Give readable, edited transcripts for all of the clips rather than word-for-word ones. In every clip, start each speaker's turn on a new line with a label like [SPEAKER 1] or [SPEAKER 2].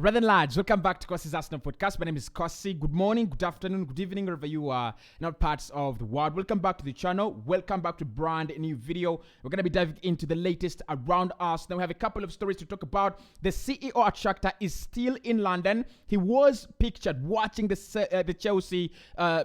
[SPEAKER 1] Rather lads, welcome back to Cossy's Arsenal podcast. My name is Cossy. Good morning, good afternoon, good evening, wherever you are in all parts of the world. Welcome back to the channel. Welcome back to brand new video. We're going to be diving into the latest around Arsenal. We have a couple of stories to talk about. The CEO at SHAKTOR is still in London. He was pictured watching the Chelsea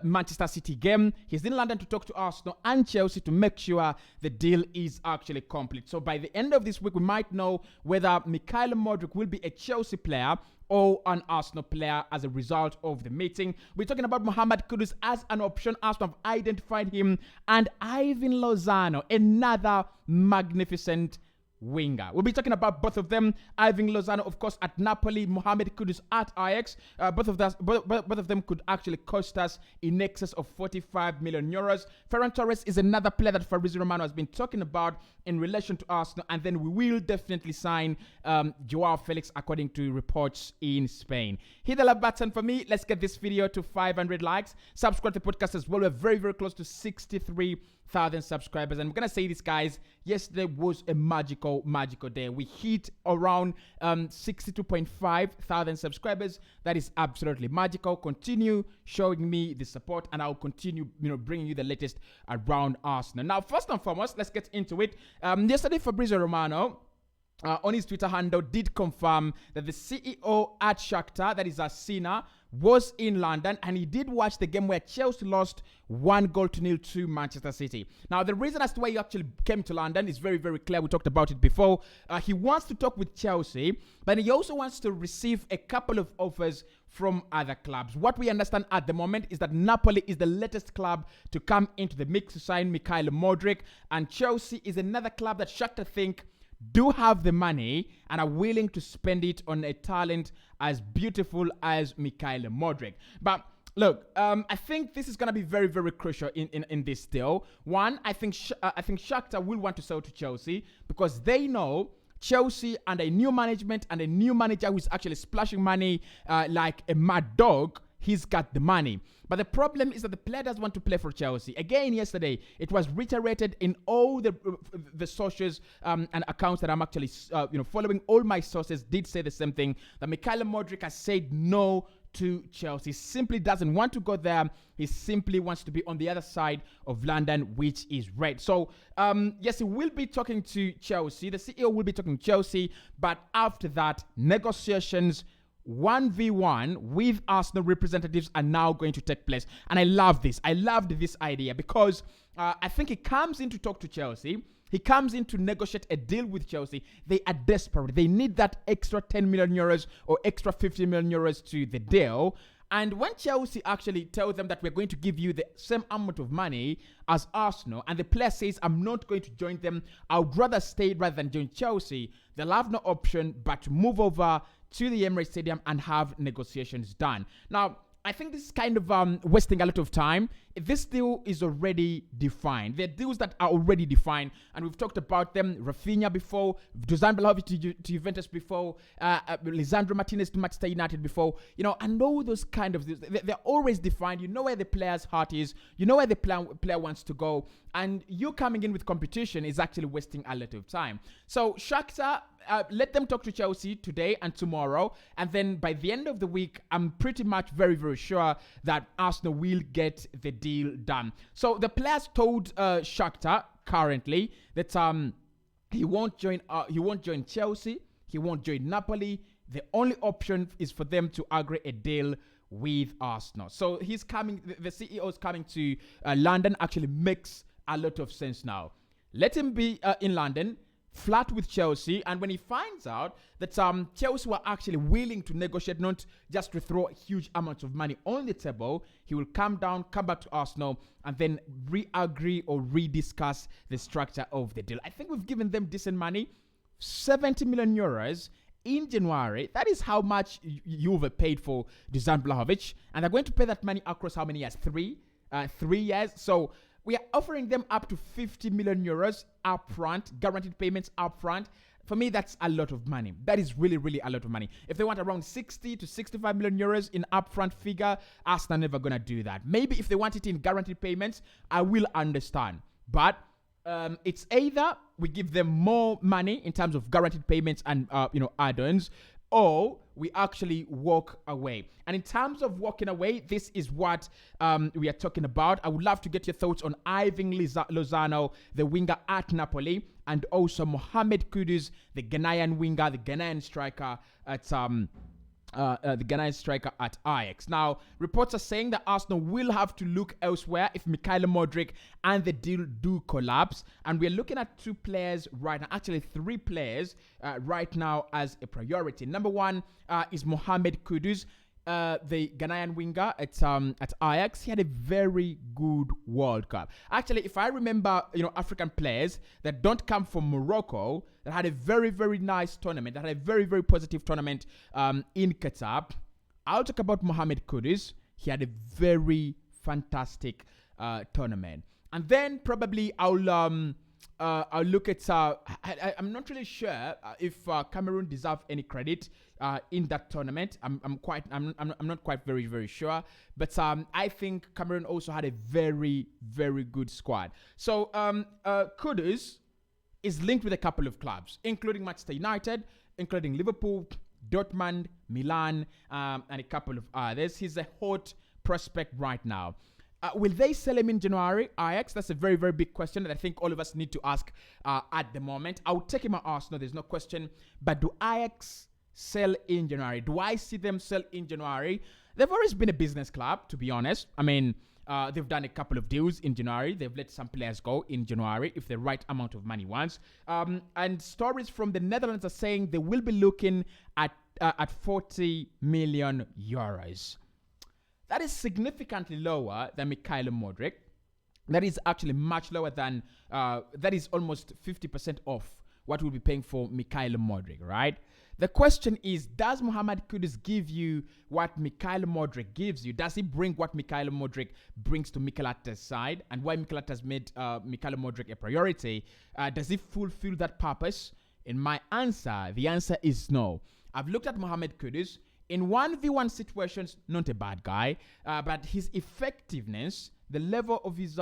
[SPEAKER 1] Manchester City game. He's in London to talk to Arsenal and Chelsea to make sure the deal is actually complete. So by the end of this week, we might know whether MUDRYK will be a Chelsea player or an Arsenal player as a result of the meeting. We're talking about Mohamed Kudus as an option. Arsenal have identified him, and Ivan Lozano, another magnificent winger. We'll be talking about both of them. Ivan Lozano, of course, at Napoli. Mohamed Kudus at Ajax. Both of them could actually cost us in excess of 45 million euros. Ferran Torres is another player that Fabrizio Romano has been talking about in relation to Arsenal. And then we will definitely sign Joao Felix, according to reports in Spain. Hit the like button for me. Let's get this video to 500 likes. Subscribe to the podcast as well. We're very, very close to 63,000 subscribers. And we're going to say this, guys. Yesterday was a magical day. We hit around 62.5 thousand subscribers. That is absolutely magical. Continue showing me the support, and I'll continue, bringing you the latest around Arsenal. Now, first and foremost, let's get into it. Yesterday, Fabrizio Romano, on his Twitter handle, did confirm that the CEO at SHAKTOR, that is Asina, was in London, and he did watch the game where Chelsea lost 1-0 to Manchester City. Now, the reason as to why he actually came to London is very, very clear. We talked about it before. He wants to talk with Chelsea, but he also wants to receive a couple of offers from other clubs. What we understand at the moment is that Napoli is the latest club to come into the mix to sign MUDRYK, and Chelsea is another club that SHAKTOR think do have the money and are willing to spend it on a talent as beautiful as MUDRYK. But look, I think this is going to be very, very crucial in this deal. One, I think SHAKTOR will want to sell to Chelsea because they know Chelsea and a new management and a new manager who's actually splashing money like a mad dog. He's got the money. But the problem is that the player doesn't want to play for Chelsea. Again, yesterday, it was reiterated in all the sources and accounts that I'm actually following. All my sources did say the same thing, that MUDRYK has said no to Chelsea. He simply doesn't want to go there. He simply wants to be on the other side of London, which is red. So, yes, he will be talking to Chelsea. The CEO will be talking to Chelsea. But after that, negotiations 1v1 with Arsenal representatives are now going to take place. And I love this. I loved this idea because I think he comes in to talk to Chelsea. He comes in to negotiate a deal with Chelsea. They are desperate. They need that extra 10 million euros or extra 50 million euros to the deal. And when Chelsea actually tell them that we're going to give you the same amount of money as Arsenal, and the player says, I'm not going to join them, I would rather stay rather than join Chelsea, they'll have no option but to move over to the Emirates Stadium and have negotiations done. Now, I think this is kind of wasting a lot of time. This deal is already defined. There are deals that are already defined, and we've talked about them. Rafinha before, Dusan Vlahovic to Juventus before, Lisandro Martinez to Manchester United before, and all those kind of deals. They're always defined. You know where the player's heart is. You know where the player wants to go, and you coming in with competition is actually wasting a lot of time. So SHAKTOR, let them talk to Chelsea today and tomorrow, and then by the end of the week, I'm pretty much very, very sure that Arsenal will get the deal done. So the players told SHAKTOR currently that he won't join Chelsea, he won't join Napoli. The only option is for them to agree a deal with Arsenal. So he's coming. The CEO is coming to London. Actually makes a lot of sense now. Let him be in London, flat with Chelsea, and when he finds out that Chelsea were actually willing to negotiate, not just to throw huge amounts of money on the table, he will come back to Arsenal, and then re-agree or rediscuss the structure of the deal. I think we've given them decent money, 70 million euros in January. That is how much you've paid for Dusan Vlahovic, and they're going to pay that money across how many years? 3 years. So we are offering them up to 50 million euros upfront, guaranteed payments upfront. For me, that's a lot of money. That is really, really a lot of money. If they want around 60 to 65 million euros in upfront figure, Arsenal never going to do that. Maybe if they want it in guaranteed payments, I will understand. But it's either we give them more money in terms of guaranteed payments and add-ons, or we actually walk away. And in terms of walking away, this is what we are talking about. I would love to get your thoughts on Ivan Lozano, the winger at Napoli, and also Mohamed Kudus, the Ghanaian winger, the Ghanaian striker at Ajax. Now, reports are saying that Arsenal will have to look elsewhere if Mikhail Mudryk and the deal do collapse. And we're looking at 2 players right now, actually 3 players right now as a priority. Number one is Mohamed Kudus, the Ghanaian winger at Ajax. He had a very good World Cup. Actually, if I remember, African players that don't come from Morocco that had a very, very nice tournament, that had a very, very positive tournament in Qatar, I'll talk about Mohamed Kudus. He had a very fantastic tournament. And then probably I'll look at. I'm not really sure if Cameroon deserve any credit in that tournament. I'm not quite very, very sure. But I think Cameroon also had a very, very good squad. So Kudus is linked with a couple of clubs, including Manchester United, including Liverpool, Dortmund, Milan, and a couple of others. He's a hot prospect right now. Will they sell him in January, Ajax? That's a very, very big question that I think all of us need to ask at the moment. I would take him at Arsenal, there's no question. But do Ajax sell in January? Do I see them sell in January? They've always been a business club, to be honest. I mean, they've done a couple of deals in January. They've let some players go in January if the right amount of money wants. And stories from the Netherlands are saying they will be looking at 40 million euros. That is significantly lower than Mikhail Mudryk. That is actually much lower than, that is almost 50% off what we'll be paying for Mikhail Mudryk, right? The question is, does Mohamed Kudus give you what Mikhail Mudryk gives you? Does he bring what Mikhail Mudryk brings to Mikel Arteta's side? And why Mikel Arteta has made Mikhail Mudryk a priority? Does he fulfill that purpose? In my answer, the answer is no. I've looked at Mohamed Kudus. In 1v1 situations, not a bad guy, but his effectiveness, the level of his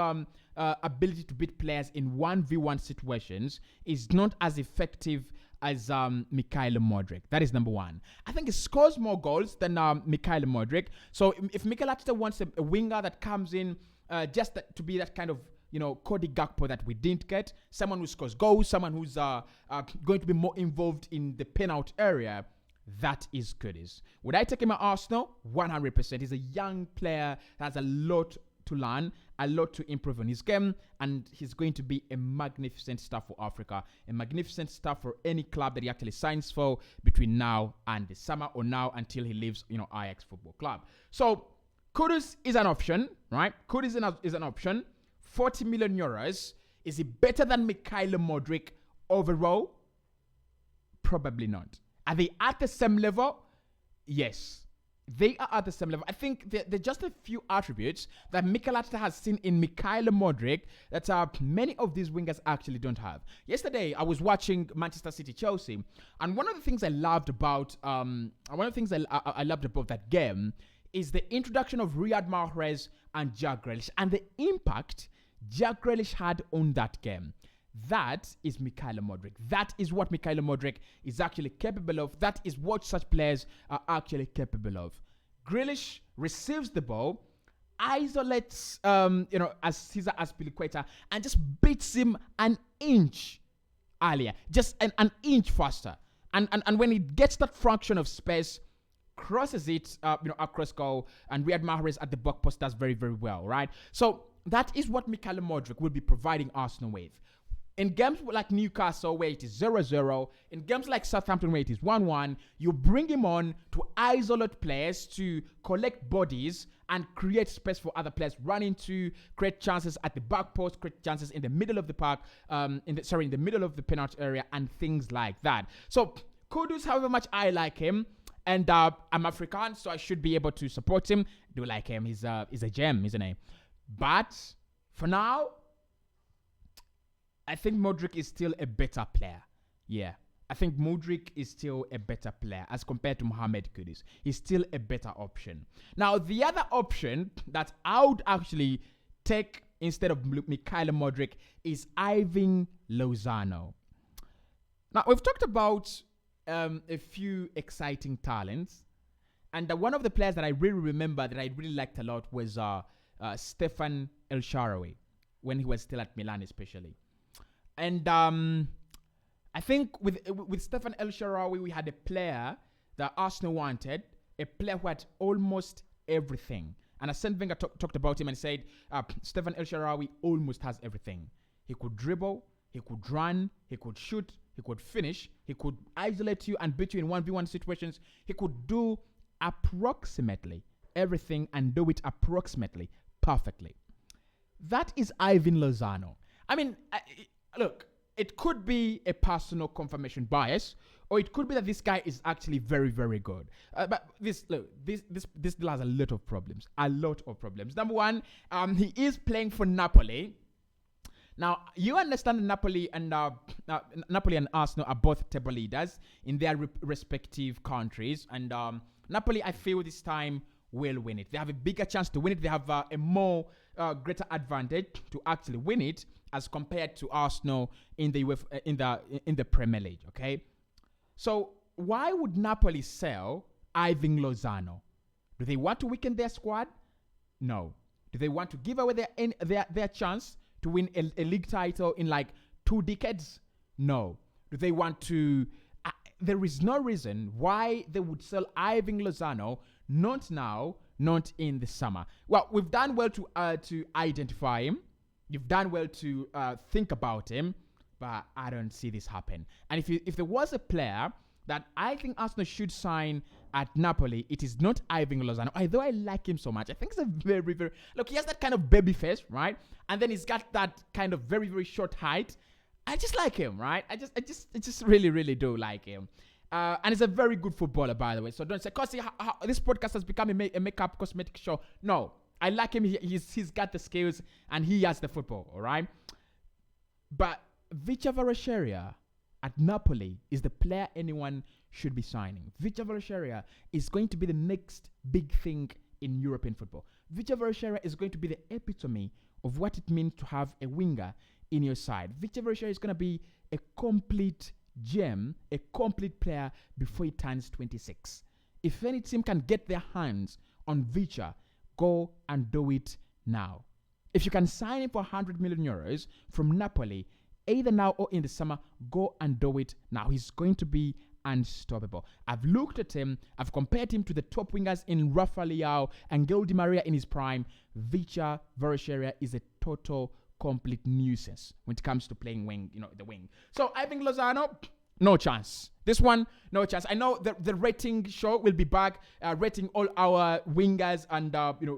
[SPEAKER 1] ability to beat players in 1v1 situations is not as effective as Mikhail Mudryk. That is number one. I think he scores more goals than Mikhail Mudryk. So if Mikel Arteta wants a winger that comes in just to be that kind of, Cody Gakpo that we didn't get, someone who scores goals, someone who's going to be more involved in the penalty area, that is Kudus. Would I take him at Arsenal? 100%. He's a young player that has a lot to learn, a lot to improve on his game, and he's going to be a magnificent star for Africa, a magnificent star for any club that he actually signs for between now and the summer, or now until he leaves, Ajax Football Club. So Kudus is an option, right? Kudus is an option. 40 million euros. Is he better than Mikhail Mudryk overall? Probably not. Are they at the same level? Yes. They are at the same level. I think there are just a few attributes that Mikel Arteta has seen in Mikhail Mudryk that many of these wingers actually don't have. Yesterday, I was watching Manchester City Chelsea, and one of the things I loved about I loved about that game is the introduction of Riyad Mahrez and Jack Grealish, and the impact Jack Grealish had on that game. That is Mikhail Mudryk. That is what Mikhail Mudryk is actually capable of. That is what such players are actually capable of. Grealish receives the ball, isolates, as Cesar Azpilicueta, and just beats him an inch earlier, just an inch faster. And when he gets that fraction of space, crosses it, across goal, and Riyad Mahrez at the back post does very, very well, right? So that is what Mikhail Mudryk will be providing Arsenal with. In games like Newcastle, where it is 0-0, in games like Southampton, where it is 1-1, you bring him on to isolate players, to collect bodies and create space for other players, run into, create chances at the back post, create chances in the middle of the park, in the middle of the penalty area, and things like that. So Kudus, however much I like him, and I'm African, so I should be able to support him. Do like him? He's a gem, isn't he? But for now, I think Mudryk is still a better player. Yeah. I think Mudryk is still a better player as compared to Mohamed Kudus. He's still a better option. Now, the other option that I would actually take instead of Mikhail Mudryk is Ivan Lozano. Now, we've talked about a few exciting talents. And one of the players that I really remember that I really liked a lot was Stefan El Shaarawy when he was still at Milan, especially. And I think with Stefan El Shaarawy, we had a player that Arsenal wanted, a player who had almost everything. And Arsene Wenger talked about him and said, Stefan El Shaarawy almost has everything. He could dribble, he could run, he could shoot, he could finish, he could isolate you and beat you in 1v1 situations. He could do approximately everything and do it approximately perfectly. That is Ivan Lozano. I mean, look, it could be a personal confirmation bias, or it could be that this guy is actually very, very good. But this deal has a lot of problems. A lot of problems. Number one, he is playing for Napoli. Now, you understand that Napoli and Arsenal are both table leaders in their respective countries. And Napoli, I feel this time, will win it. They have a bigger chance to win it. They have a more greater advantage to actually win it as compared to Arsenal in the in the Premier League. Okay, so why would Napoli sell Ivan Lozano? Do they want to weaken their squad? No. Do they want to give away their chance to win a league title in like 2 decades? No. Do they want to? There is no reason why they would sell Ivan Lozano. Not now, not in the summer. Well, we've done well to identify him. You've done well to think about him, but I don't see this happen. And if there was a player that I think Arsenal should sign at Napoli, it is not Ivan Lozano. Although I like him so much, I think he's a very, very... Look, he has that kind of baby face, right? And then he's got that kind of very, very short height. I just like him, right? I just really, really do like him. And he's a very good footballer, by the way. So don't say, Cossy, this podcast has become a makeup cosmetic show. No, I like him. He's got the skills and he has the football, all right? But Vicha Kvaratskhelia at Napoli is the player anyone should be signing. Vicha Kvaratskhelia is going to be the next big thing in European football. Vicha Kvaratskhelia is going to be the epitome of what it means to have a winger in your side. Vicha Kvaratskhelia is going to be a complete gem, a complete player before he turns 26. If any team can get their hands on Vicha, go and do it now. If you can sign him for 100 million euros from Napoli, either now or in the summer, go and do it now. He's going to be unstoppable. I've looked at him, I've compared him to the top wingers in Rafa Leao and Angel Di Maria in his prime. Vicha Kvaratskhelia is a total complete nuisance when it comes to playing the wing. So I think Lozano, no chance. This one, no chance. I know the rating show will be back, rating all our wingers and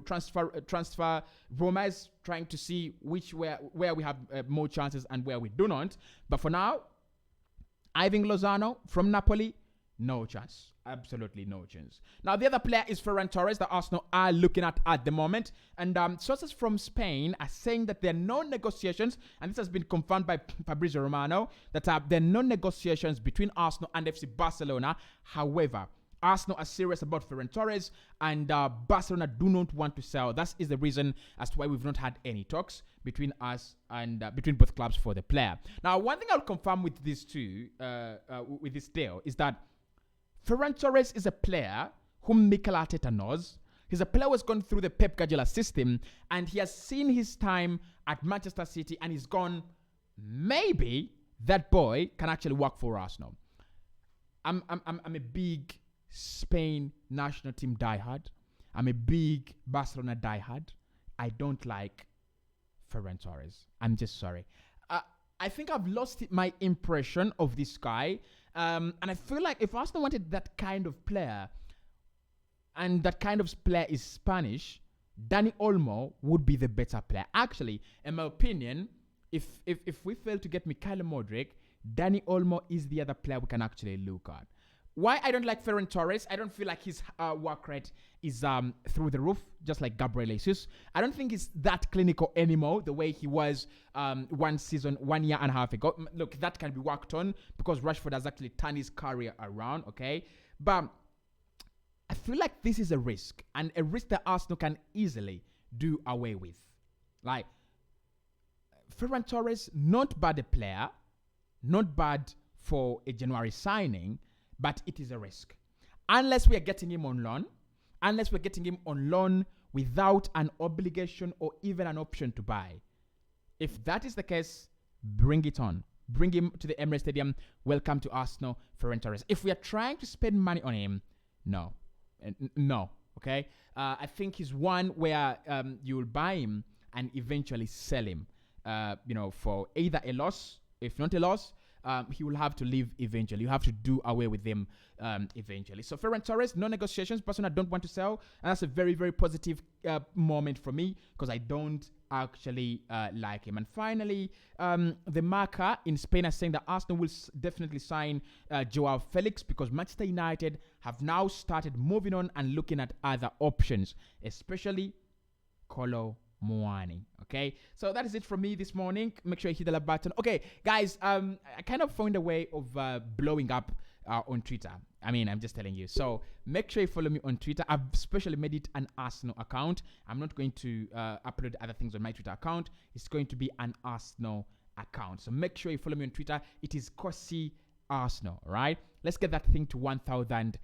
[SPEAKER 1] transfer rumors, trying to see where we have more chances and where we do not. But for now, Ivan Lozano from Napoli, no chance. Absolutely no chance. Now, the other player is Ferran Torres that Arsenal are looking at the moment. And sources from Spain are saying that there are no negotiations, and this has been confirmed by Fabrizio Romano, that there are no negotiations between Arsenal and FC Barcelona. However, Arsenal are serious about Ferran Torres, and Barcelona do not want to sell. That is the reason as to why we've not had any talks between us and between both clubs for the player. Now, one thing I'll confirm with this with this deal, is that Ferran Torres is a player whom Mikel Arteta knows. He's a player who has gone through the Pep Guardiola system, and he has seen his time at Manchester City, and he's gone, maybe that boy can actually work for Arsenal. I'm a big Spain national team diehard. I'm a big Barcelona diehard. I don't like Ferran Torres. I'm just sorry. I think I've lost my impression of this guy. And I feel like if Arsenal wanted that kind of player, and that kind of player is Spanish, Dani Olmo would be the better player. Actually, in my opinion, if we fail to get Mikhail MUDRYK, Dani Olmo is the other player we can actually look at. Why I don't like Ferran Torres, I don't feel like his work rate is through the roof, just like Gabriel Jesus. I don't think he's that clinical anymore, the way he was 1 year and a half ago. Look, that can be worked on because Rashford has actually turned his career around, okay? But I feel like this is a risk, and a risk that Arsenal can easily do away with. Like, Ferran Torres, not bad a player, not bad for a January signing. but it is a risk. Unless we are getting him on loan, without an obligation or even an option to buy. If that is the case, bring it on. Bring him to the Emirates Stadium. Welcome to Arsenal, Ferran Torres. If we are trying to spend money on him, no. Okay? I think he's one where you will buy him and eventually sell him, for either a loss. If not a loss, he will have to leave eventually. You have to do away with him eventually. So Ferran Torres, no negotiations. Person I don't want to sell. And that's a very, very positive moment for me because I don't actually like him. And finally, the marker in Spain is saying that Arsenal will definitely sign Joao Felix because Manchester United have now started moving on and looking at other options, especially Kolo Muani. Okay, so that is it from me this morning. Make sure you hit the like button. Okay, guys, I kind of found a way of blowing up on Twitter. I mean, I'm just telling you. So make sure you follow me on Twitter. I've specially made it an Arsenal account. I'm not going to upload other things on my Twitter account. It's going to be an Arsenal account. So make sure you follow me on Twitter. It is Cossy Arsenal. All right, let's get that thing to 1,000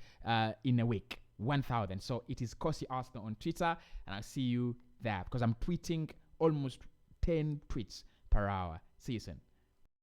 [SPEAKER 1] in a week. 1,000. So it is Cossy Arsenal on Twitter, and I'll see you there because I'm tweeting almost 10 tweets per hour. See you soon.